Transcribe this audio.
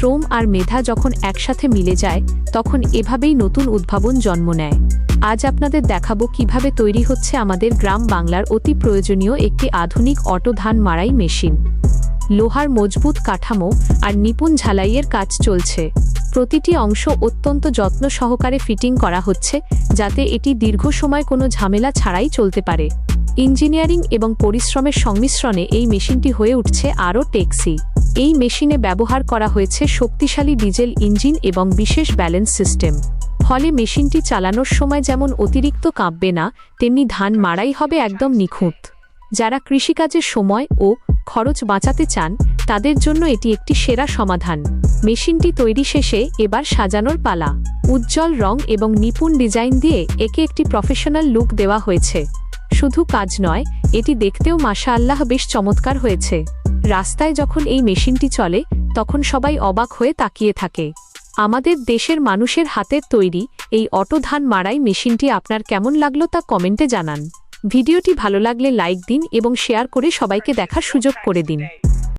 শ্রম আর মেধা যখন একসাথে মিলে যায় তখন এভাবেই নতুন উদ্ভাবন জন্ম নেয়। আজ আপনাদের দেখাবো কিভাবে তৈরি হচ্ছে আমাদের গ্রাম বাংলার অতি প্রয়োজনীয় একটি আধুনিক অটো ধান মাড়াই মেশিন। লোহার মজবুত কাঠামো আর নিপুণ ঝালাইয়ের কাজ চলছে। প্রতিটি অংশ অত্যন্ত যত্ন সহকারে ফিটিং করা হচ্ছে যাতে এটি দীর্ঘ সময় কোনো ঝামেলা ছাড়াই চলতে পারে। ইঞ্জিনিয়ারিং এবং পরিশ্রমের সংমিশ্রণে এই মেশিনটি হয়ে উঠছে আরও টেকসই। এই মেশিনে ব্যবহার করা হয়েছে শক্তিশালী ডিজেল ইঞ্জিন এবং বিশেষ ব্যালেন্স সিস্টেম। ফলে মেশিনটি চালানোর সময় যেমন অতিরিক্ত কাঁপবে না, তেমনি ধান মাড়াই হবে একদম নিখুঁত। যারা কৃষিকাজের সময় ও খরচ বাঁচাতে চান তাদের জন্য এটি একটি সেরা সমাধান। মেশিনটি তৈরি শেষে এবার সাজানোর পালা। উজ্জ্বল রং এবং নিপুণ ডিজাইন দিয়ে একে একটি প্রফেশনাল লুক দেওয়া হয়েছে। শুধু কাজ নয়, এটি দেখতেও মাশাআল্লাহ বেশ চমৎকার হয়েছে। রাস্তায় যখন এই মেশিনটি চলে তখন সবাই অবাক হয়ে তাকিয়ে থাকে। আমাদের দেশের মানুষের হাতের তৈরি এই অটো ধান মাড়াই মেশিনটি আপনার কেমন লাগলো তা কমেন্টে জানান। ভিডিওটি ভালো লাগলে লাইক দিন এবং শেয়ার করে সবাইকে দেখার সুযোগ করে দিন।